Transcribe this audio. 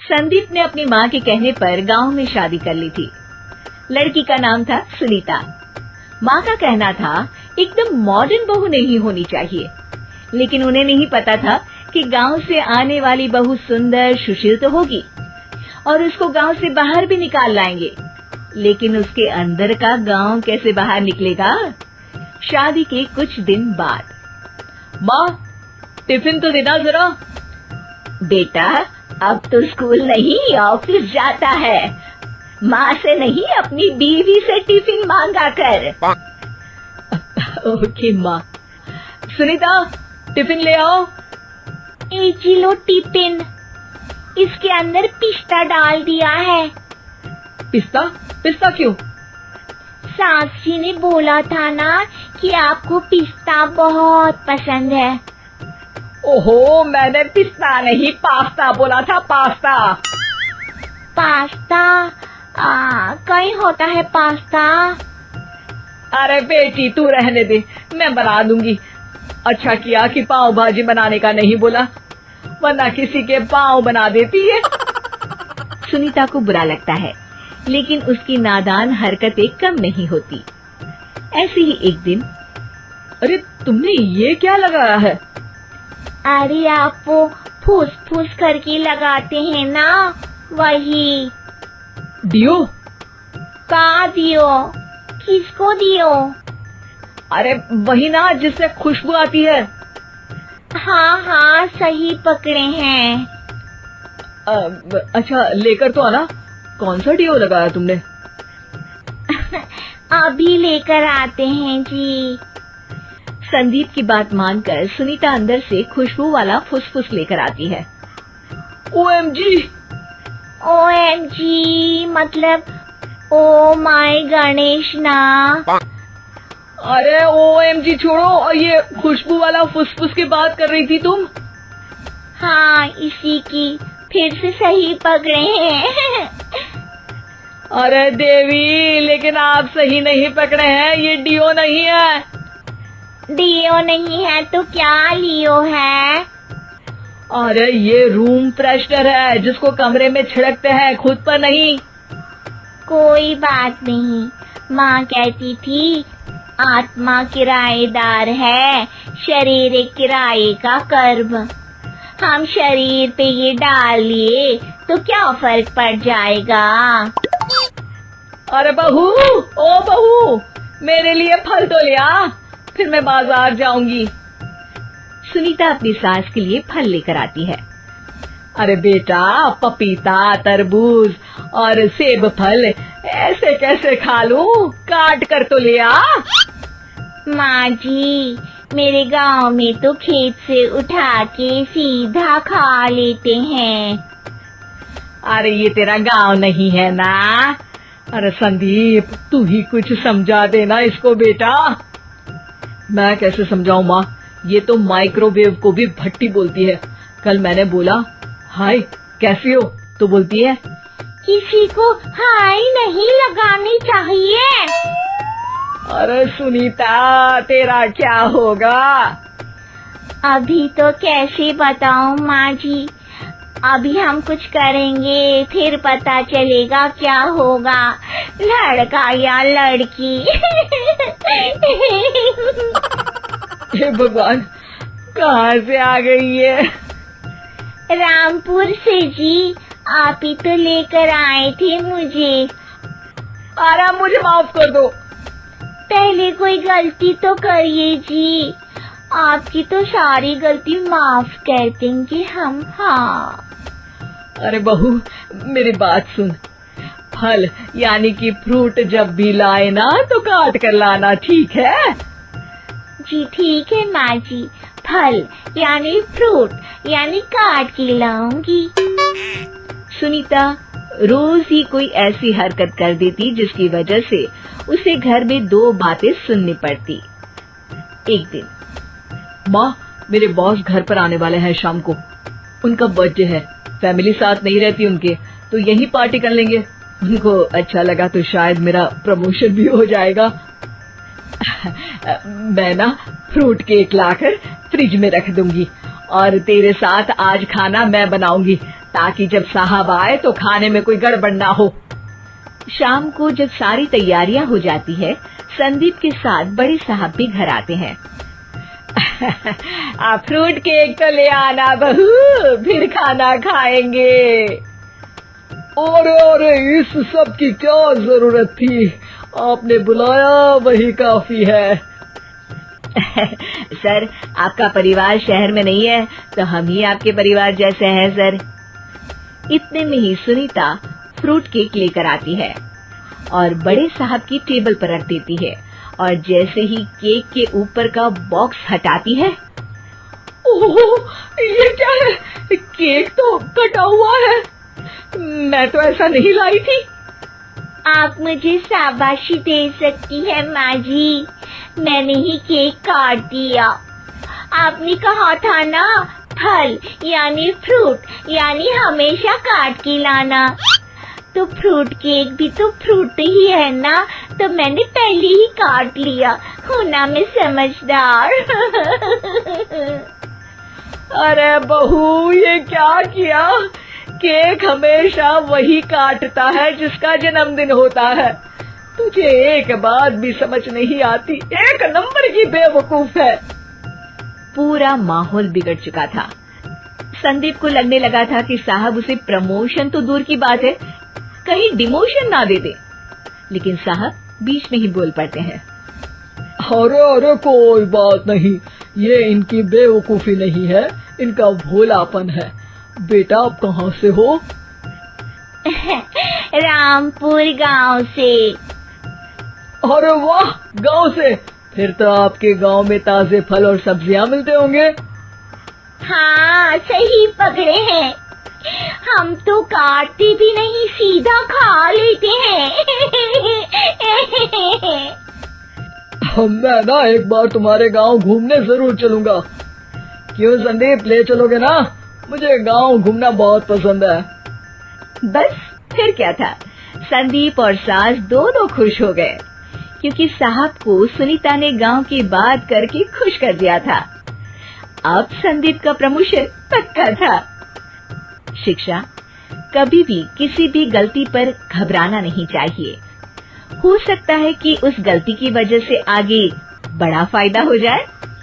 संदीप ने अपनी माँ के कहने पर गांव में शादी कर ली थी। लड़की का नाम था सुनीता। माँ का कहना था एकदम मॉडर्न बहू नहीं होनी चाहिए, लेकिन उन्हें नहीं पता था कि गांव से आने वाली बहू सुंदर सुशील तो होगी और उसको गांव से बाहर भी निकाल लाएंगे, लेकिन उसके अंदर का गांव कैसे बाहर निकलेगा। शादी के कुछ दिन बाद, माँ टिफिन तो देना जरा। बेटा अब तो स्कूल नहीं ऑफिस जाता है, माँ से नहीं अपनी बीवी से टिफिन मांगा कर। ओके माँ। सुनीता टिफिन ले आओ। एक किलो टिफिन, इसके अंदर पिस्ता डाल दिया है। पिस्ता? पिस्ता क्यों? सास जी ने बोला था ना कि आपको पिस्ता बहुत पसंद है। ओहो, मैंने पिस्ता नहीं पास्ता बोला था, पास्ता। पास्ता? कहीं होता है पास्ता? अरे बेटी तू रहने दे, मैं बना दूंगी। अच्छा किया कि पाव भाजी बनाने का नहीं बोला, वरना किसी के पाव बना देती है। सुनीता को बुरा लगता है, लेकिन उसकी नादान हरकतें कम नहीं होती। ऐसे ही एक दिन, अरे तुमने ये क्या लगाया है? अरे आप वो फूस फूस करके लगाते हैं ना, वही। डियो? का दियो? किसको दियो? अरे वही ना जिससे खुशबू आती है। हाँ हाँ सही पकड़े हैं। अच्छा लेकर तो आना। कौन सा डियो लगाया तुमने? अभी लेकर आते हैं जी। संदीप की बात मानकर सुनीता अंदर से खुशबू वाला फुसफुस लेकर आती है। OMG! OMG मतलब ओ माय गणेश ना। अरे OMG छोड़ो, और ये खुशबू वाला फुसफुस की बात कर रही थी तुम? हाँ इसी की, फिर से सही पकड़े हैं। अरे देवी, लेकिन आप सही नहीं पकड़े हैं, ये डियो नहीं है। डियो नहीं है तो क्या लियो है? अरे ये रूम फ्रेशनर है, जिसको कमरे में छिड़कते हैं, खुद पर नहीं। कोई बात नहीं, माँ कहती थी आत्मा किराएदार है, शरीर एक किराए का कर्म। हम शरीर पे ये डाल लिए तो क्या फर्क पड़ जाएगा। अरे बहू, ओ बहू, मेरे लिए फल तो ले आ, फिर मैं बाजार जाऊंगी। सुनीता अपनी सास के लिए फल लेकर आती है। अरे बेटा, पपीता, तरबूज और सेब फल ऐसे कैसे खा लूं? काट कर तो ले आ। माँ जी, मेरे गांव में तो खेत से उठा के सीधा खा लेते हैं। अरे ये तेरा गांव नहीं है ना। अरे संदीप, तू ही कुछ समझा देना इसको बेटा। मैं कैसे समझाऊं माँ, ये तो माइक्रोवेव को भी भट्टी बोलती है। कल मैंने बोला हाय कैसी हो, तो बोलती है किसी को हाय नहीं लगानी चाहिए। अरे सुनीता, तेरा क्या होगा? अभी तो कैसे बताऊं माँ जी, अभी हम कुछ करेंगे फिर पता चलेगा क्या होगा, लड़का या लड़की। हे भगवान, कहाँ से आ गई है? रामपुर से जी, आप ही तो लेकर आए थे मुझे। अरे मुझे माफ कर दो। पहले कोई गलती तो करिए जी, आपकी तो सारी गलती माफ कर देंगे हम। हाँ अरे बहू, मेरी बात सुन। फल यानी कि फ्रूट जब भी लाए ना तो काट कर लाना, ठीक है? जी ठीक है माँ जी, फल यानी फ्रूट यानी काट के लाऊंगी। सुनीता रोज ही कोई ऐसी हरकत कर देती जिसकी वजह से उसे घर में दो बातें सुननी पड़ती। एक दिन, माँ, मेरे बॉस घर पर आने वाले हैं शाम को। उनका बर्थडे है, फैमिली साथ नहीं रहती उनके, तो यही पार्टी कर लेंगे। उनको अच्छा लगा तो शायद मेरा प्रमोशन भी हो जाएगा। मैं ना फ्रूट केक लाकर फ्रिज में रख दूंगी और तेरे साथ आज खाना मैं बनाऊंगी, ताकि जब साहब आए तो खाने में कोई गड़बड़ ना हो। शाम को जब सारी तैयारियां हो जाती है, संदीप के साथ बड़े साहब भी घर आते हैं। आप फ्रूट केक तो ले आना बहू, फिर खाना खाएंगे। अरे इस सब की क्या जरूरत थी, आपने बुलाया वही काफी है। सर, आपका परिवार शहर में नहीं है तो हम ही आपके परिवार जैसे हैं सर। इतने में ही सुनीता फ्रूट केक लेकर आती है और बड़े साहब की टेबल पर रख देती है, और जैसे ही केक के ऊपर का बॉक्स हटाती है, ओह, ये क्या है? केक तो कटा हुआ है, मैं तो ऐसा नहीं लाई थी। आप मुझे शाबाशी दे सकती है माँ जी, मैंने ही केक काट दिया। आपने कहा था ना, फल यानी फ्रूट यानी हमेशा काट के लाना। तो फ्रूट केक भी तो फ्रूट ही है ना, तो मैंने पहले ही काट लिया। हूँ ना मैं समझदार। अरे बहू, ये क्या किया? केक हमेशा वही काटता है जिसका जन्मदिन होता है। तुझे एक बात भी समझ नहीं आती, एक नंबर की बेवकूफ है। पूरा माहौल बिगड़ चुका था। संदीप को लगने लगा था कि साहब उसे प्रमोशन तो दूर की बात है, कहीं डिमोशन ना दे दे, लेकिन साहब बीच में ही बोल पड़ते हैं। अरे कोई बात नहीं, ये इनकी बेवकूफी नहीं है, इनका भोलापन है। बेटा आप कहाँ से हो? रामपुर गांव से। अरे वाह, गांव से? फिर तो आपके गांव में ताजे फल और सब्जियां मिलते होंगे। हाँ, सही पकड़े हैं। हम तो काटते भी नहीं, सीधा खा लेते हैं। मैं ना एक बार तुम्हारे गांव घूमने जरूर चलूंगा। क्यों संदीप, ले चलोगे ना? मुझे गांव घूमना बहुत पसंद है। बस फिर क्या था, संदीप और सास दोनों खुश हो गए, क्योंकि साहब को सुनीता ने गांव की बात करके खुश कर दिया था। अब संदीप का प्रमोशन पक्का था। शिक्षा, कभी भी किसी भी गलती पर घबराना नहीं चाहिए। हो सकता है कि उस गलती की वजह से आगे बड़ा फायदा हो जाए।